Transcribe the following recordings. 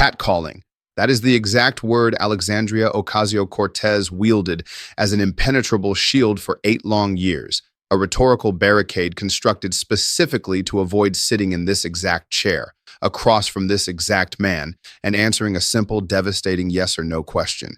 Catcalling. That is the exact word Alexandria Ocasio-Cortez wielded as an impenetrable shield for 8 long years, a rhetorical barricade constructed specifically to avoid sitting in this exact chair, across from this exact man, and answering a simple, devastating yes or no question.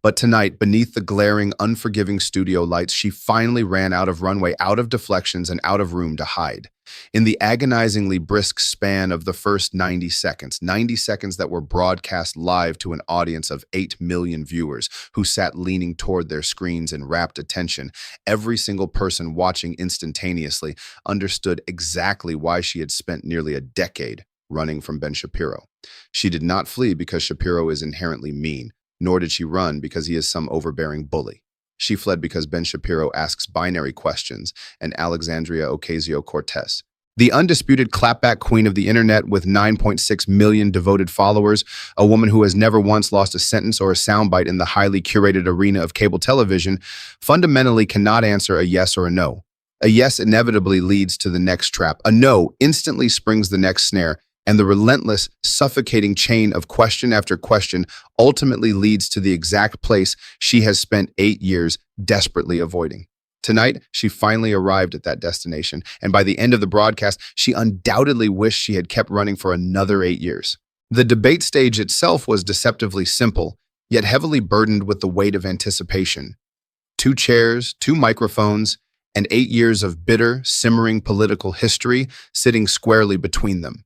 But tonight, beneath the glaring, unforgiving studio lights, she finally ran out of runway, out of deflections, and out of room to hide. In the agonizingly brisk span of the first 90 seconds that were broadcast live to an audience of 8 million viewers who sat leaning toward their screens in rapt attention, every single person watching instantaneously understood exactly why she had spent nearly a decade running from Ben Shapiro. She did not flee because Shapiro is inherently mean, nor did she run because he is some overbearing bully. She fled because Ben Shapiro asks binary questions and Alexandria Ocasio-Cortez, the undisputed clapback queen of the internet with 9.6 million devoted followers, a woman who has never once lost a sentence or a soundbite in the highly curated arena of cable television, fundamentally cannot answer a yes or a no. A yes inevitably leads to the next trap. A no instantly springs the next snare, and the relentless, suffocating chain of question after question ultimately leads to the exact place she has spent 8 years desperately avoiding. Tonight, she finally arrived at that destination, and by the end of the broadcast, she undoubtedly wished she had kept running for another 8 years. The debate stage itself was deceptively simple, yet heavily burdened with the weight of anticipation. 2 chairs, 2 microphones, and 8 years of bitter, simmering political history sitting squarely between them.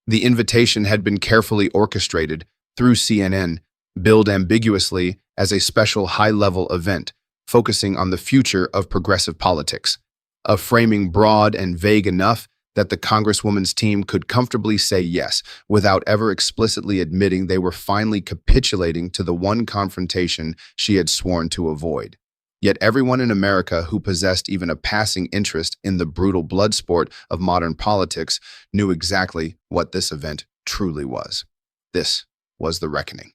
The invitation had been carefully orchestrated through CNN, billed ambiguously as a special high-level event focusing on the future of progressive politics, a framing broad and vague enough that the Congresswoman's team could comfortably say yes without ever explicitly admitting they were finally capitulating to the one confrontation she had sworn to avoid. Yet everyone in America who possessed even a passing interest in the brutal blood sport of modern politics knew exactly what this event truly was. This was the reckoning.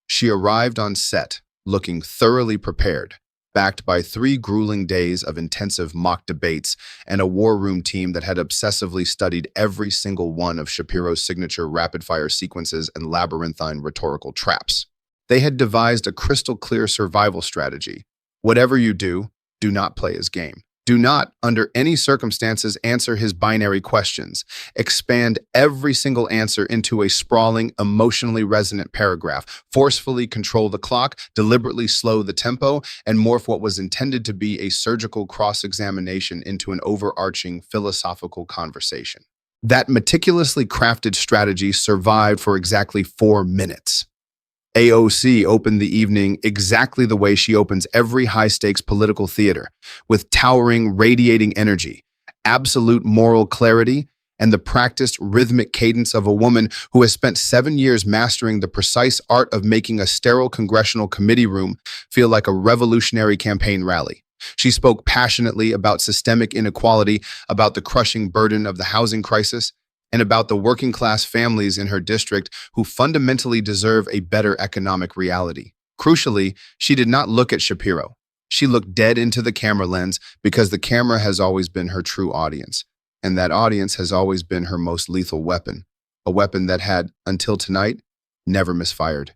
She arrived on set, looking thoroughly prepared, backed by 3 grueling days of intensive mock debates and a war room team that had obsessively studied every single one of Shapiro's signature rapid-fire sequences and labyrinthine rhetorical traps. They had devised a crystal-clear survival strategy. Whatever you do, do not play his game. Do not, under any circumstances, answer his binary questions. Expand every single answer into a sprawling, emotionally resonant paragraph. Forcefully control the clock, deliberately slow the tempo, and morph what was intended to be a surgical cross-examination into an overarching philosophical conversation. That meticulously crafted strategy survived for exactly 4 minutes. AOC opened the evening exactly the way she opens every high-stakes political theater, with towering, radiating energy, absolute moral clarity, and the practiced rhythmic cadence of a woman who has spent 7 years mastering the precise art of making a sterile congressional committee room feel like a revolutionary campaign rally. She spoke passionately about systemic inequality, about the crushing burden of the housing crisis, and about the working-class families in her district who fundamentally deserve a better economic reality. Crucially, she did not look at Shapiro. She looked dead into the camera lens because the camera has always been her true audience, and that audience has always been her most lethal weapon, a weapon that had, until tonight, never misfired.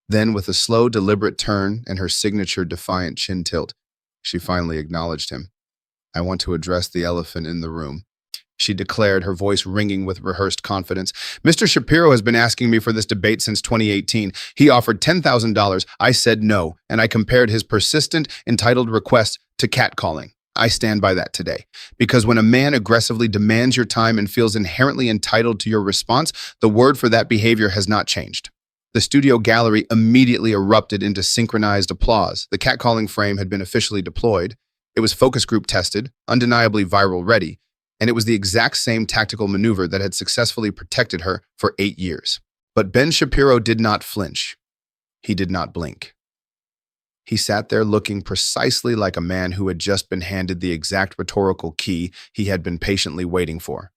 Then, with a slow, deliberate turn and her signature defiant chin tilt, she finally acknowledged him. "I want to address the elephant in the room," she declared, her voice ringing with rehearsed confidence. "Mr. Shapiro has been asking me for this debate since 2018. He offered $10,000. I said no, and I compared his persistent, entitled request to catcalling. I stand by that today. Because when a man aggressively demands your time and feels inherently entitled to your response, the word for that behavior has not changed." The studio gallery immediately erupted into synchronized applause. The catcalling frame had been officially deployed. It was focus group tested, undeniably viral ready, and it was the exact same tactical maneuver that had successfully protected her for 8 years. But Ben Shapiro did not flinch. He did not blink. He sat there looking precisely like a man who had just been handed the exact rhetorical key he had been patiently waiting for.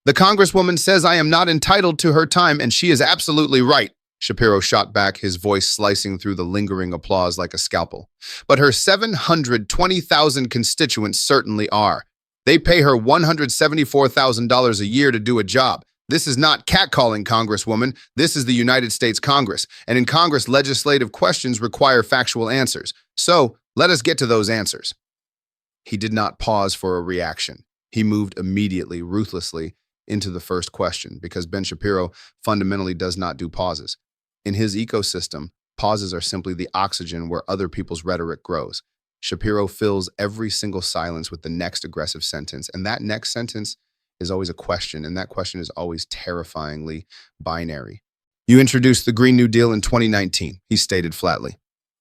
"The Congresswoman says I am not entitled to her time, and she is absolutely right," Shapiro shot back, his voice slicing through the lingering applause like a scalpel. "But her 720,000 constituents certainly are. They pay her $174,000 a year to do a job. This is not catcalling, Congresswoman. This is the United States Congress, and in Congress, legislative questions require factual answers. So, let us get to those answers. He did not pause for a reaction. He moved immediately, ruthlessly, into the first question, because Ben Shapiro fundamentally does not do pauses. In his ecosystem, pauses are simply the oxygen where other people's rhetoric grows. Shapiro fills every single silence with the next aggressive sentence, and that next sentence is always a question, and that question is always terrifyingly binary. You introduced the Green New Deal in 2019, he stated flatly.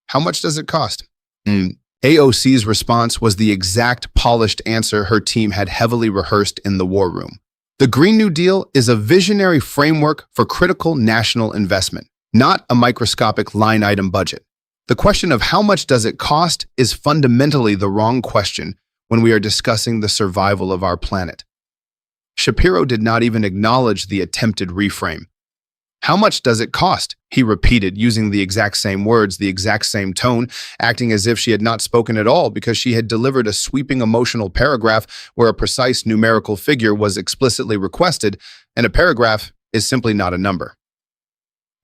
How much does it cost? AOC's response was the exact polished answer her team had heavily rehearsed in the war room. The Green New Deal is a visionary framework for critical national investment, not a microscopic line item budget. The question of how much does it cost is fundamentally the wrong question when we are discussing the survival of our planet. Shapiro did not even acknowledge the attempted reframe. How much does it cost? He repeated, using the exact same words, the exact same tone, acting as if she had not spoken at all because she had delivered a sweeping emotional paragraph where a precise numerical figure was explicitly requested, and a paragraph is simply not a number.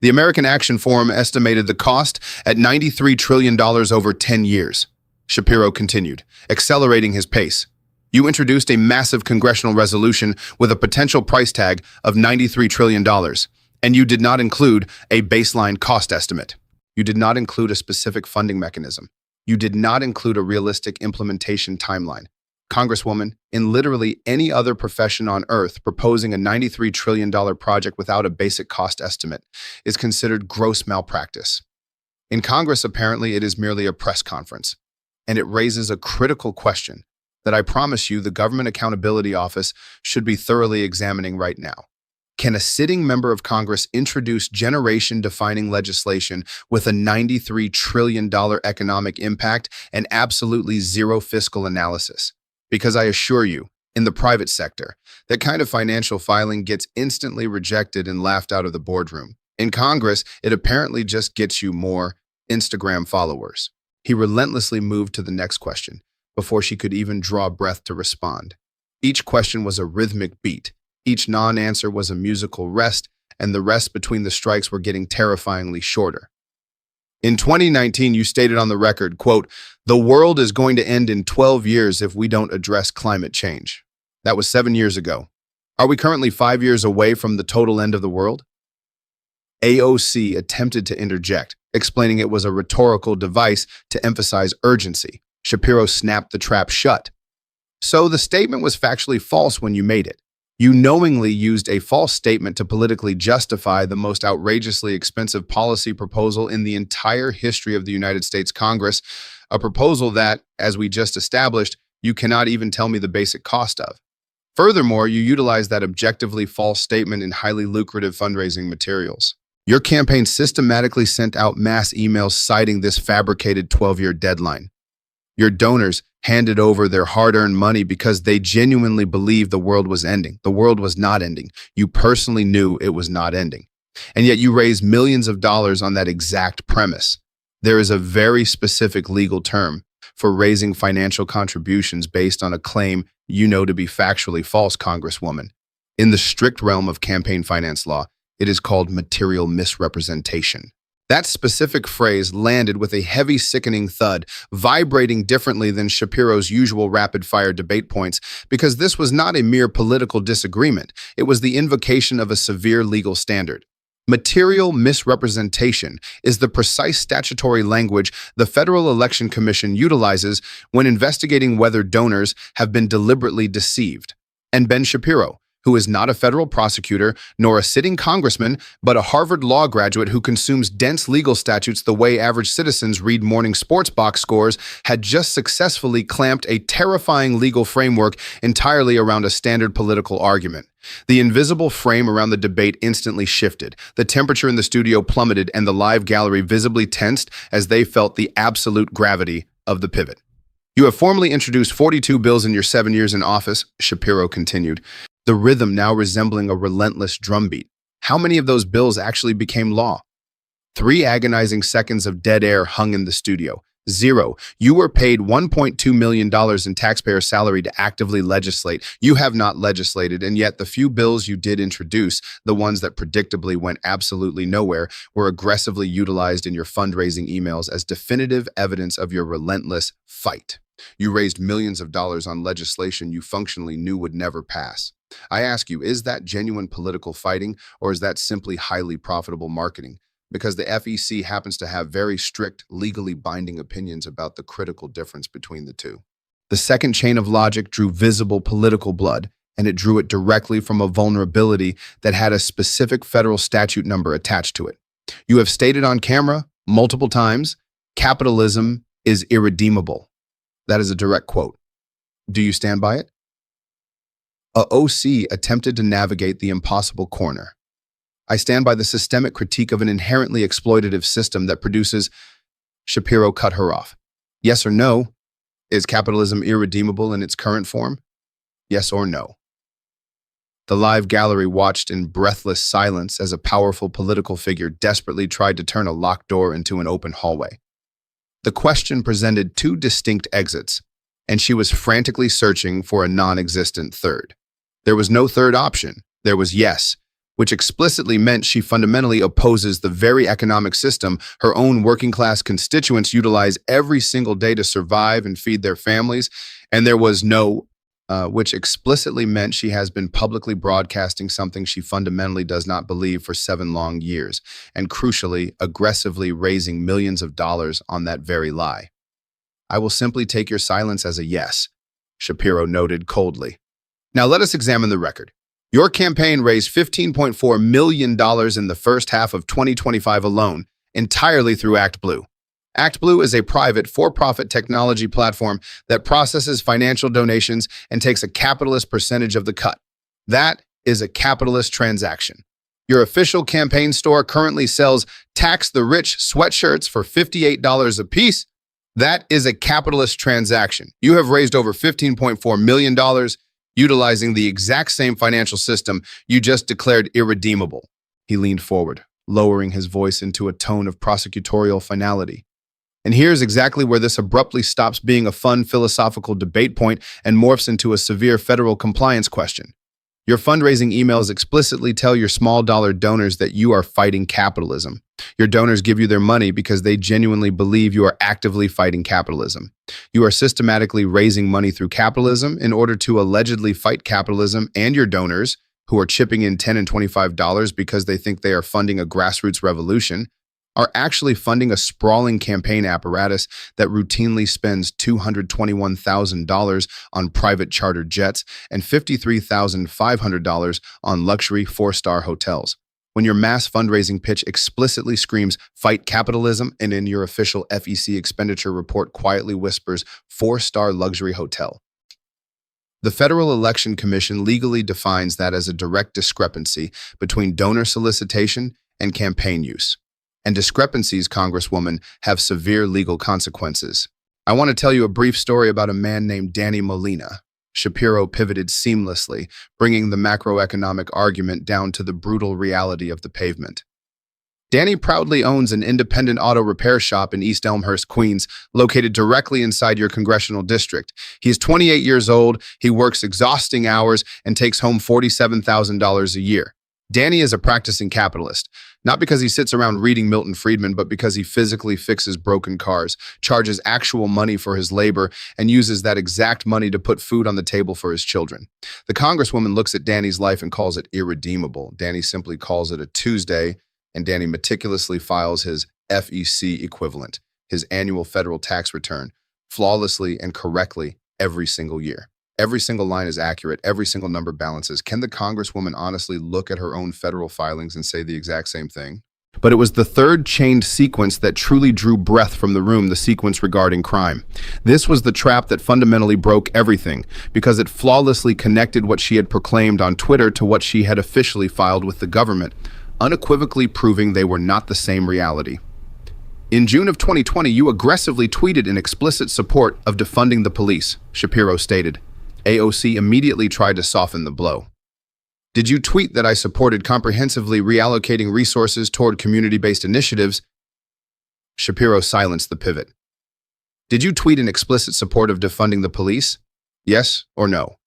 The American Action Forum estimated the cost at $93 trillion over 10 years. Shapiro continued, accelerating his pace. You introduced a massive congressional resolution with a potential price tag of $93 trillion, and you did not include a baseline cost estimate. You did not include a specific funding mechanism. You did not include a realistic implementation timeline. Congresswoman, in literally any other profession on earth, proposing a $93 trillion project without a basic cost estimate is considered gross malpractice. In Congress, apparently, it is merely a press conference, and it raises a critical question that I promise you the Government Accountability Office should be thoroughly examining right now. Can a sitting member of Congress introduce generation-defining legislation with a $93 trillion economic impact and absolutely zero fiscal analysis? Because I assure you, in the private sector, that kind of financial filing gets instantly rejected and laughed out of the boardroom. In Congress, it apparently just gets you more Instagram followers. He relentlessly moved to the next question before she could even draw breath to respond. Each question was a rhythmic beat. Each non-answer was a musical rest, and the rests between the strikes were getting terrifyingly shorter. In 2019, you stated on the record, quote, "The world is going to end in 12 years if we don't address climate change." That was 7 years ago. Are we currently 5 years away from the total end of the world? AOC attempted to interject, explaining it was a rhetorical device to emphasize urgency. Shapiro snapped the trap shut. So the statement was factually false when you made it. You knowingly used a false statement to politically justify the most outrageously expensive policy proposal in the entire history of the United States Congress, a proposal that, as we just established, you cannot even tell me the basic cost of. Furthermore, you utilized that objectively false statement in highly lucrative fundraising materials. Your campaign systematically sent out mass emails citing this fabricated 12-year deadline. Your donors handed over their hard-earned money because they genuinely believed the world was ending. The world was not ending. You personally knew it was not ending. And yet you raised millions of dollars on that exact premise. There is a very specific legal term for raising financial contributions based on a claim you know to be factually false, Congresswoman. In the strict realm of campaign finance law, it is called material misrepresentation. That specific phrase landed with a heavy, sickening thud, vibrating differently than Shapiro's usual rapid-fire debate points, because this was not a mere political disagreement. It was the invocation of a severe legal standard. Material misrepresentation is the precise statutory language the Federal Election Commission utilizes when investigating whether donors have been deliberately deceived. And Ben Shapiro, who is not a federal prosecutor nor a sitting congressman, but a Harvard law graduate who consumes dense legal statutes the way average citizens read morning sports box scores, had just successfully clamped a terrifying legal framework entirely around a standard political argument. The invisible frame around the debate instantly shifted. The temperature in the studio plummeted, and the live gallery visibly tensed as they felt the absolute gravity of the pivot. You have formally introduced 42 bills in your 7 years in office, Shapiro continued, the rhythm now resembling a relentless drumbeat. How many of those bills actually became law? 3 agonizing seconds of dead air hung in the studio. Zero. You were paid $1.2 million in taxpayer salary to actively legislate. You have not legislated, and yet the few bills you did introduce, the ones that predictably went absolutely nowhere, were aggressively utilized in your fundraising emails as definitive evidence of your relentless fight. You raised millions of dollars on legislation you functionally knew would never pass. I ask you, is that genuine political fighting, or is that simply highly profitable marketing? Because the FEC happens to have very strict, legally binding opinions about the critical difference between the two. The second chain of logic drew visible political blood, and it drew it directly from a vulnerability that had a specific federal statute number attached to it. You have stated on camera, multiple times, capitalism is irredeemable. That is a direct quote. Do you stand by it? AOC attempted to navigate the impossible corner. I stand by the systemic critique of an inherently exploitative system that produces. Shapiro cut her off. Yes or no? Is capitalism irredeemable in its current form? Yes or no? The live gallery watched in breathless silence as a powerful political figure desperately tried to turn a locked door into an open hallway. The question presented two distinct exits, and she was frantically searching for a non-existent third. There was no third option. There was yes, which explicitly meant she fundamentally opposes the very economic system her own working-class constituents utilize every single day to survive and feed their families. And there was no, which explicitly meant she has been publicly broadcasting something she fundamentally does not believe for 7 long years, and crucially, aggressively raising millions of dollars on that very lie. I will simply take your silence as a yes, Shapiro noted coldly. Now let us examine the record. Your campaign raised $15.4 million in the first half of 2025 alone, entirely through ActBlue. ActBlue is a private, for-profit technology platform that processes financial donations and takes a capitalist percentage of the cut. That is a capitalist transaction. Your official campaign store currently sells Tax the Rich sweatshirts for $58 a piece. That is a capitalist transaction. You have raised over $15.4 million utilizing the exact same financial system you just declared irredeemable. He leaned forward, lowering his voice into a tone of prosecutorial finality. And here's exactly where this abruptly stops being a fun philosophical debate point and morphs into a severe federal compliance question. Your fundraising emails explicitly tell your small-dollar donors that you are fighting capitalism. Your donors give you their money because they genuinely believe you are actively fighting capitalism. You are systematically raising money through capitalism in order to allegedly fight capitalism, and your donors, who are chipping in $10 and $25 because they think they are funding a grassroots revolution, are actually funding a sprawling campaign apparatus that routinely spends $221,000 on private charter jets and $53,500 on luxury 4-star hotels. When your mass fundraising pitch explicitly screams, fight capitalism, and in your official FEC expenditure report quietly whispers, 4-star luxury hotel. The Federal Election Commission legally defines that as a direct discrepancy between donor solicitation and campaign use. And discrepancies, Congresswoman, have severe legal consequences. I want to tell you a brief story about a man named Danny Molina. Shapiro pivoted seamlessly, bringing the macroeconomic argument down to the brutal reality of the pavement. Danny proudly owns an independent auto repair shop in East Elmhurst, Queens, located directly inside your congressional district. He is 28 years old, he works exhausting hours, and takes home $47,000 a year. Danny is a practicing capitalist, not because he sits around reading Milton Friedman, but because he physically fixes broken cars, charges actual money for his labor, and uses that exact money to put food on the table for his children. The Congresswoman looks at Danny's life and calls it irredeemable. Danny simply calls it a Tuesday, and Danny meticulously files his FEC equivalent, his annual federal tax return, flawlessly and correctly every single year. Every single line is accurate. Every single number balances. Can the Congresswoman honestly look at her own federal filings and say the exact same thing? But it was the third chained sequence that truly drew breath from the room, the sequence regarding crime. This was the trap that fundamentally broke everything, because it flawlessly connected what she had proclaimed on Twitter to what she had officially filed with the government, unequivocally proving they were not the same reality. In June of 2020, you aggressively tweeted in explicit support of defunding the police, Shapiro stated. AOC immediately tried to soften the blow. Did you tweet that I supported comprehensively reallocating resources toward community-based initiatives? Shapiro silenced the pivot. Did you tweet in explicit support of defunding the police? Yes or no?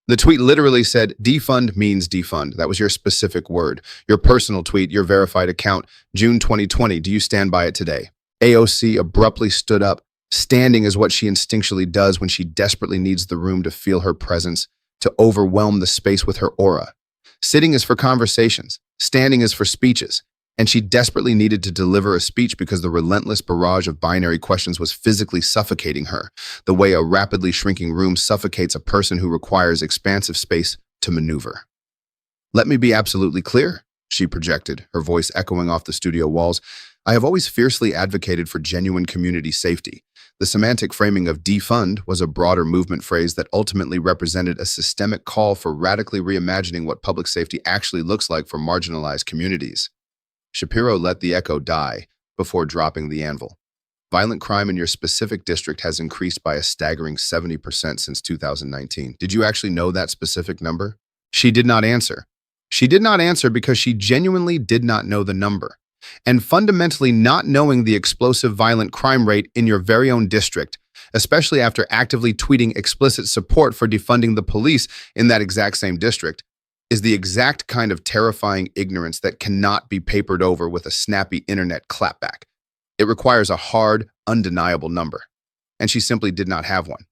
The tweet literally said, defund means defund. That was your specific word. Your personal tweet, your verified account, June 2020. Do you stand by it today? AOC abruptly stood up. Standing is what she instinctually does when she desperately needs the room to feel her presence, to overwhelm the space with her aura. Sitting is for conversations. Standing is for speeches. And she desperately needed to deliver a speech because the relentless barrage of binary questions was physically suffocating her, the way a rapidly shrinking room suffocates a person who requires expansive space to maneuver. Let me be absolutely clear, she projected, her voice echoing off the studio walls. I have always fiercely advocated for genuine community safety. The semantic framing of defund was a broader movement phrase that ultimately represented a systemic call for radically reimagining what public safety actually looks like for marginalized communities. Shapiro let the echo die before dropping the anvil. Violent crime in your specific district has increased by a staggering 70% since 2019. Did you actually know that specific number? She did not answer. She did not answer because she genuinely did not know the number. And fundamentally not knowing the explosive violent crime rate in your very own district, especially after actively tweeting explicit support for defunding the police in that exact same district, is the exact kind of terrifying ignorance that cannot be papered over with a snappy internet clapback. It requires a hard, undeniable number. And she simply did not have one.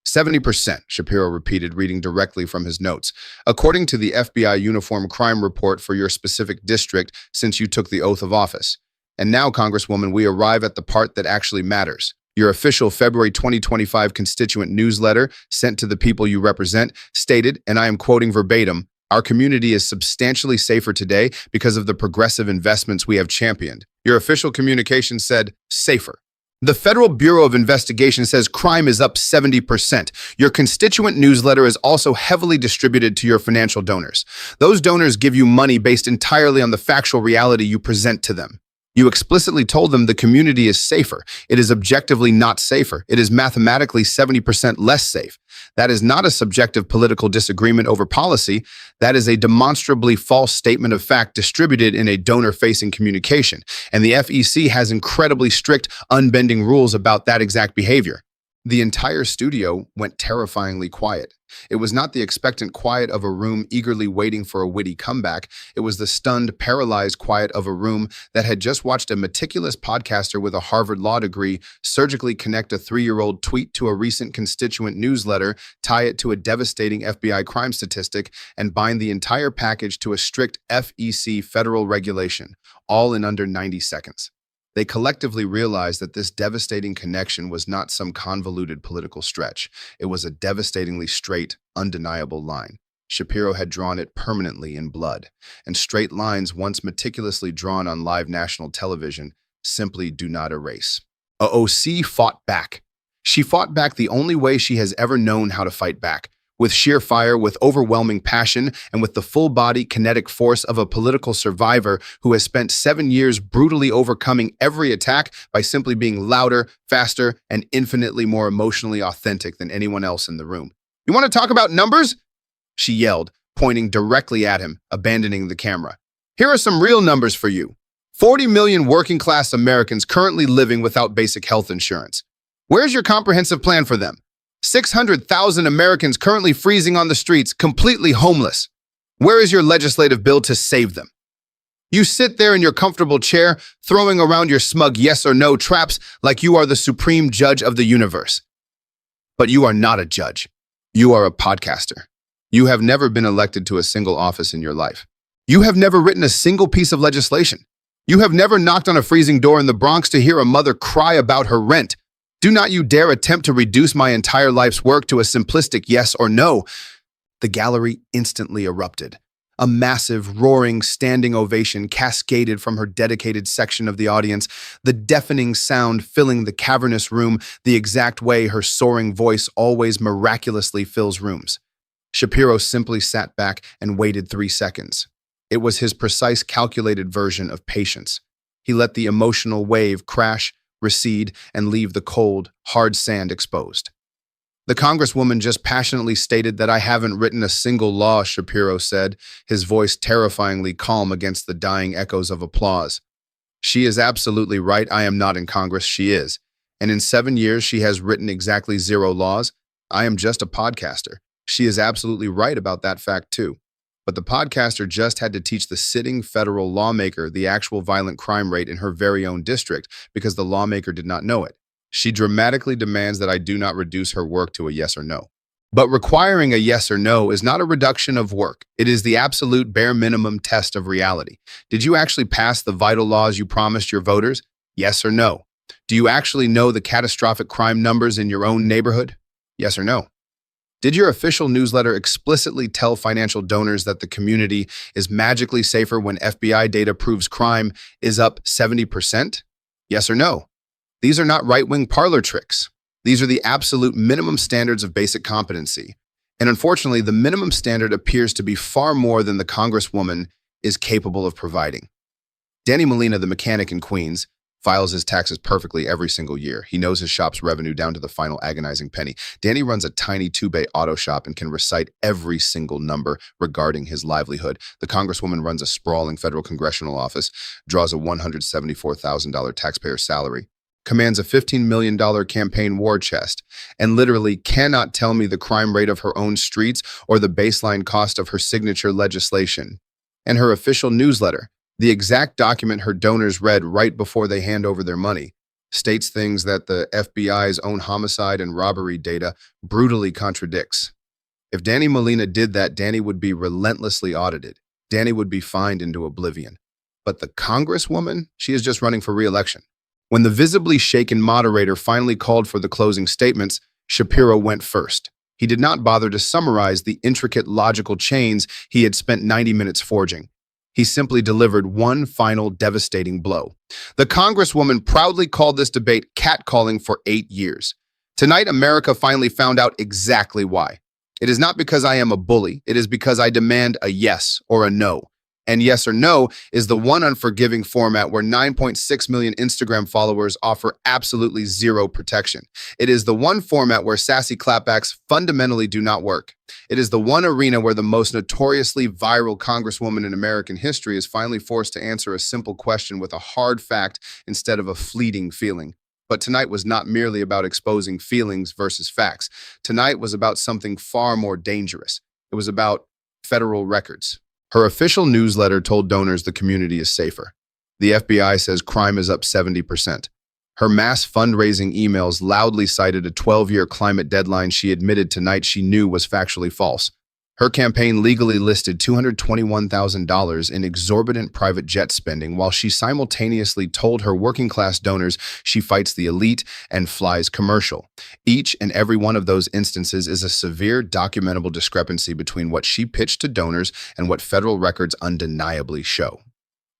70%, Shapiro repeated, reading directly from his notes. According to the FBI Uniform Crime Report for your specific district since you took the oath of office. And now, Congresswoman, we arrive at the part that actually matters. Your official February 2025 constituent newsletter sent to the people you represent stated, and I am quoting verbatim, our community is substantially safer today because of the progressive investments we have championed. Your official communication said, safer. The Federal Bureau of Investigation says crime is up 70%. Your constituent newsletter is also heavily distributed to your financial donors. Those donors give you money based entirely on the factual reality you present to them. You explicitly told them the community is safer. It is objectively not safer. It is mathematically 70% less safe. That is not a subjective political disagreement over policy. That is a demonstrably false statement of fact distributed in a donor-facing communication. And the FEC has incredibly strict, unbending rules about that exact behavior. The entire studio went terrifyingly quiet. It was not the expectant quiet of a room eagerly waiting for a witty comeback. It was the stunned, paralyzed quiet of a room that had just watched a meticulous podcaster with a Harvard law degree surgically connect a 3-year-old tweet to a recent constituent newsletter, tie it to a devastating FBI crime statistic, and bind the entire package to a strict FEC federal regulation, all in under 90 seconds. They collectively realized that this devastating connection was not some convoluted political stretch. It was a devastatingly straight, undeniable line. Shapiro had drawn it permanently in blood, and straight lines once meticulously drawn on live national television simply do not erase. AOC fought back. She fought back the only way she has ever known how to fight back, with sheer fire, with overwhelming passion, and with the full-body kinetic force of a political survivor who has spent 7 years brutally overcoming every attack by simply being louder, faster, and infinitely more emotionally authentic than anyone else in the room. You want to talk about numbers? She yelled, pointing directly at him, abandoning the camera. Here are some real numbers for you. 40 million working-class Americans currently living without basic health insurance. Where's your comprehensive plan for them? 600,000 Americans currently freezing on the streets, completely homeless. Where is your legislative bill to save them? You sit there in your comfortable chair, throwing around your smug yes or no traps like you are the supreme judge of the universe. But you are not a judge. You are a podcaster. You have never been elected to a single office in your life. You have never written a single piece of legislation. You have never knocked on a freezing door in the Bronx to hear a mother cry about her rent. Do not you dare attempt to reduce my entire life's work to a simplistic yes or no. The gallery instantly erupted. A massive, roaring, standing ovation cascaded from her dedicated section of the audience, the deafening sound filling the cavernous room the exact way her soaring voice always miraculously fills rooms. Shapiro simply sat back and waited 3 seconds. It was his precise, calculated version of patience. He let the emotional wave crash, recede, and leave the cold, hard sand exposed. The Congresswoman just passionately stated that I haven't written a single law, Shapiro said, his voice terrifyingly calm against the dying echoes of applause. She is absolutely right. I am not in Congress. She is. And in 7 years, she has written exactly 0 laws. I am just a podcaster. She is absolutely right about that fact too. But the podcaster just had to teach the sitting federal lawmaker the actual violent crime rate in her very own district because the lawmaker did not know it. She dramatically demands that I do not reduce her work to a yes or no. But requiring a yes or no is not a reduction of work. It is the absolute bare minimum test of reality. Did you actually pass the vital laws you promised your voters? Yes or no? Do you actually know the catastrophic crime numbers in your own neighborhood? Yes or no? Did your official newsletter explicitly tell financial donors that the community is magically safer when FBI data proves crime is up 70%? Yes or no? These are not right-wing parlor tricks. These are the absolute minimum standards of basic competency. And unfortunately, the minimum standard appears to be far more than the Congresswoman is capable of providing. Danny Molina, the mechanic in Queens, files his taxes perfectly every single year. He knows his shop's revenue down to the final agonizing penny. Danny runs a tiny 2-bay auto shop and can recite every single number regarding his livelihood. The Congresswoman runs a sprawling federal congressional office, draws a $174,000 taxpayer salary, commands a $15 million campaign war chest, and literally cannot tell me the crime rate of her own streets or the baseline cost of her signature legislation. And her official newsletter, the exact document her donors read right before they hand over their money, states things that the FBI's own homicide and robbery data brutally contradicts. If Danny Molina did that, Danny would be relentlessly audited. Danny would be fined into oblivion. But the Congresswoman, she is just running for re-election. When the visibly shaken moderator finally called for the closing statements, Shapiro went first. He did not bother to summarize the intricate logical chains he had spent 90 minutes forging. He simply delivered one final devastating blow. The Congresswoman proudly called this debate catcalling for 8 years. Tonight, America finally found out exactly why. It is not because I am a bully. It is because I demand a yes or a no. And yes or no is the one unforgiving format where 9.6 million Instagram followers offer absolutely zero protection. It is the one format where sassy clapbacks fundamentally do not work. It is the one arena where the most notoriously viral Congresswoman in American history is finally forced to answer a simple question with a hard fact instead of a fleeting feeling. But tonight was not merely about exposing feelings versus facts. Tonight was about something far more dangerous. It was about federal records. Her official newsletter told donors the community is safer. The FBI says crime is up 70%. Her mass fundraising emails loudly cited a 12-year climate deadline she admitted tonight she knew was factually false. Her campaign legally listed $221,000 in exorbitant private jet spending while she simultaneously told her working-class donors she fights the elite and flies commercial. Each and every one of those instances is a severe documentable discrepancy between what she pitched to donors and what federal records undeniably show.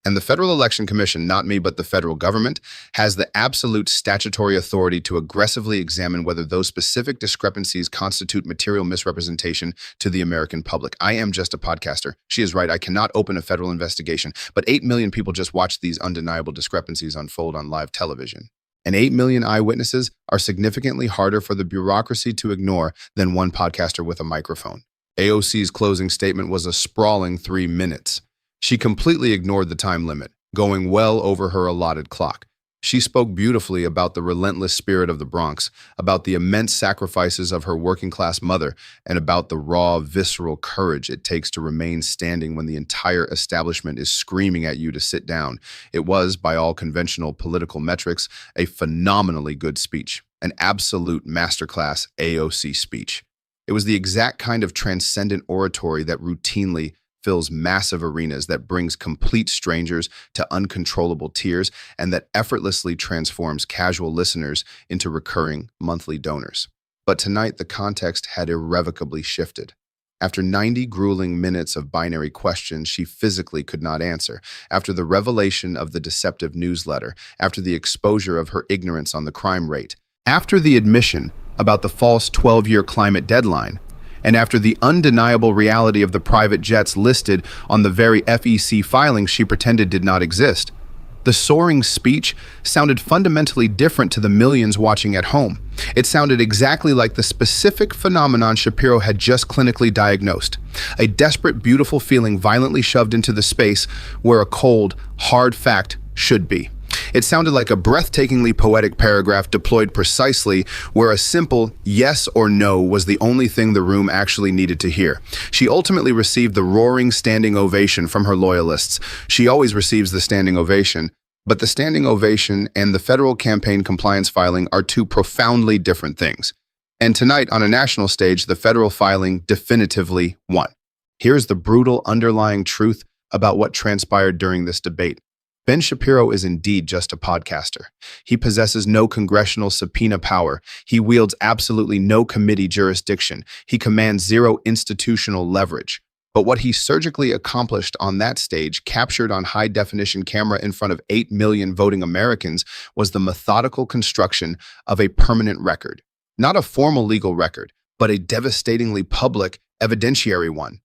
And the Federal Election Commission, not me but the federal government, has the absolute statutory authority to aggressively examine whether those specific discrepancies constitute material misrepresentation to the American public. I am just a podcaster. She is right. I cannot open a federal investigation, but 8 million people just watched these undeniable discrepancies unfold on live television. And 8 million eyewitnesses are significantly harder for the bureaucracy to ignore than one podcaster with a microphone. AOC's closing statement was a sprawling 3 minutes. She completely ignored the time limit, going well over her allotted clock. She spoke beautifully about the relentless spirit of the Bronx, about the immense sacrifices of her working-class mother, and about the raw, visceral courage it takes to remain standing when the entire establishment is screaming at you to sit down. It was, by all conventional political metrics, a phenomenally good speech, an absolute masterclass AOC speech. It was the exact kind of transcendent oratory that routinely fills massive arenas, that brings complete strangers to uncontrollable tears, and that effortlessly transforms casual listeners into recurring monthly donors. But tonight, the context had irrevocably shifted. After 90 grueling minutes of binary questions she physically could not answer, after the revelation of the deceptive newsletter, after the exposure of her ignorance on the crime rate, after the admission about the false 12-year climate deadline, and after the undeniable reality of the private jets listed on the very FEC filings she pretended did not exist, the soaring speech sounded fundamentally different to the millions watching at home. It sounded exactly like the specific phenomenon Shapiro had just clinically diagnosed, a desperate, beautiful feeling violently shoved into the space where a cold, hard fact should be. It sounded like a breathtakingly poetic paragraph deployed precisely where a simple yes or no was the only thing the room actually needed to hear. She ultimately received the roaring standing ovation from her loyalists. She always receives the standing ovation. But the standing ovation and the federal campaign compliance filing are two profoundly different things. And tonight, on a national stage, the federal filing definitively won. Here's the brutal underlying truth about what transpired during this debate. Ben Shapiro is indeed just a podcaster. He possesses no congressional subpoena power. He wields absolutely no committee jurisdiction. He commands zero institutional leverage. But what he surgically accomplished on that stage, captured on high-definition camera in front of 8 million voting Americans, was the methodical construction of a permanent record. Not a formal legal record, but a devastatingly public, evidentiary one.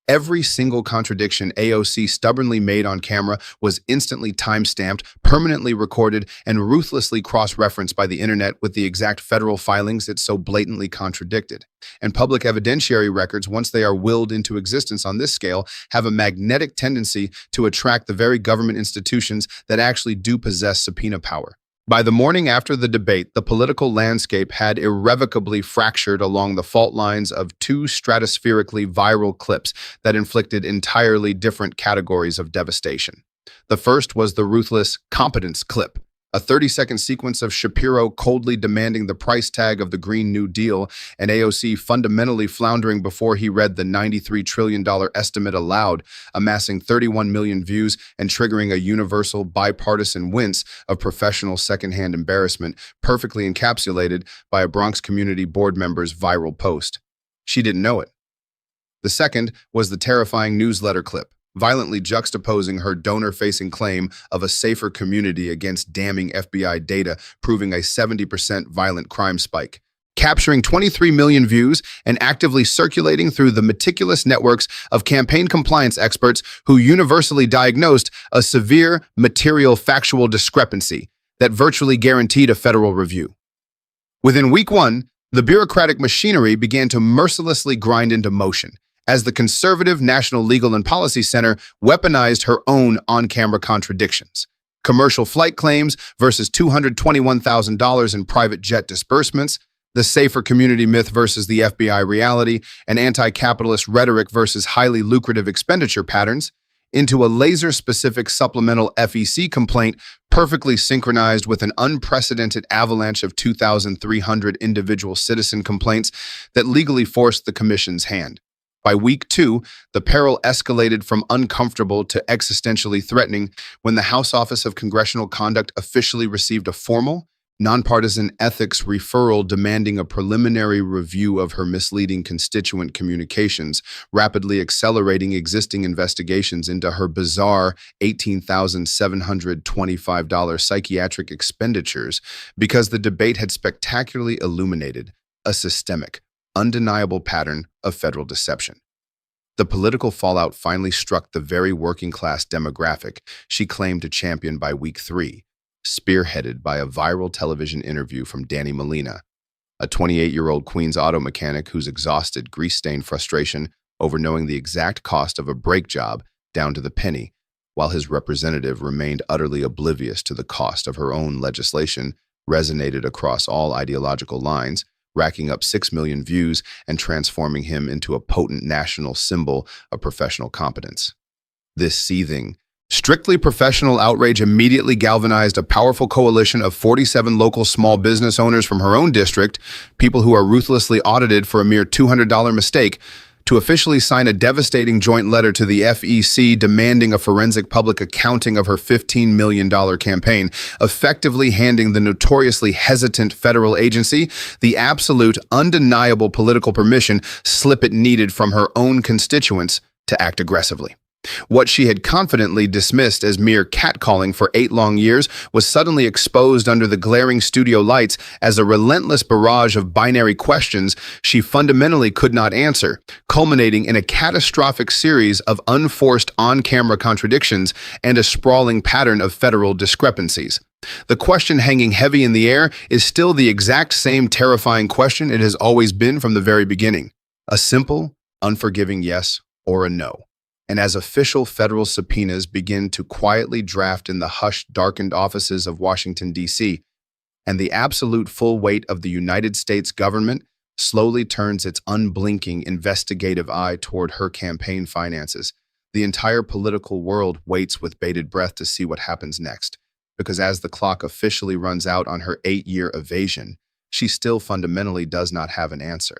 Every single contradiction AOC stubbornly made on camera was instantly time-stamped, permanently recorded, and ruthlessly cross-referenced by the internet with the exact federal filings it so blatantly contradicted. And public evidentiary records, once they are willed into existence on this scale, have a magnetic tendency to attract the very government institutions that actually do possess subpoena power. By the morning after the debate, the political landscape had irrevocably fractured along the fault lines of two stratospherically viral clips that inflicted entirely different categories of devastation. The first was the ruthless competence clip, a 30-second sequence of Shapiro coldly demanding the price tag of the Green New Deal and AOC fundamentally floundering before he read the $93 trillion estimate aloud, amassing 31 million views and triggering a universal bipartisan wince of professional secondhand embarrassment, perfectly encapsulated by a Bronx Community Board member's viral post. She didn't know it. The second was the terrifying newsletter clip, violently juxtaposing her donor-facing claim of a safer community against damning FBI data, proving a 70% violent crime spike. Capturing 23 million views and actively circulating through the meticulous networks of campaign compliance experts who universally diagnosed a severe material factual discrepancy that virtually guaranteed a federal review. Within week one, the bureaucratic machinery began to mercilessly grind into motion, as the conservative National Legal and Policy Center weaponized her own on-camera contradictions. Commercial flight claims versus $221,000 in private jet disbursements, the safer community myth versus the FBI reality, and anti-capitalist rhetoric versus highly lucrative expenditure patterns, into a laser-specific supplemental FEC complaint perfectly synchronized with an unprecedented avalanche of 2,300 individual citizen complaints that legally forced the commission's hand. By week two, the peril escalated from uncomfortable to existentially threatening when the House Office of Congressional Conduct officially received a formal, nonpartisan ethics referral demanding a preliminary review of her misleading constituent communications, rapidly accelerating existing investigations into her bizarre $18,725 psychiatric expenditures because the debate had spectacularly illuminated a systemic, undeniable pattern of federal deception. The political fallout finally struck the very working-class demographic she claimed to champion by week three, spearheaded by a viral television interview from Danny Molina, a 28-year-old Queens auto mechanic whose exhausted, grease-stained frustration over knowing the exact cost of a brake job down to the penny, while his representative remained utterly oblivious to the cost of her own legislation, resonated across all ideological lines, racking up 6 million views and transforming him into a potent national symbol of professional competence. This seething, strictly professional outrage immediately galvanized a powerful coalition of 47 local small business owners from her own district, people who are ruthlessly audited for a mere $200 mistake, to officially sign a devastating joint letter to the FEC demanding a forensic public accounting of her $15 million campaign, effectively handing the notoriously hesitant federal agency the absolute, undeniable political permission slip it needed from her own constituents to act aggressively. What she had confidently dismissed as mere catcalling for 8 long years was suddenly exposed under the glaring studio lights as a relentless barrage of binary questions she fundamentally could not answer, culminating in a catastrophic series of unforced on-camera contradictions and a sprawling pattern of federal discrepancies. The question hanging heavy in the air is still the exact same terrifying question it has always been from the very beginning: a simple, unforgiving yes or a no. And as official federal subpoenas begin to quietly draft in the hushed, darkened offices of Washington, D.C., and the absolute full weight of the United States government slowly turns its unblinking investigative eye toward her campaign finances, the entire political world waits with bated breath to see what happens next. Because as the clock officially runs out on her 8-year evasion, she still fundamentally does not have an answer.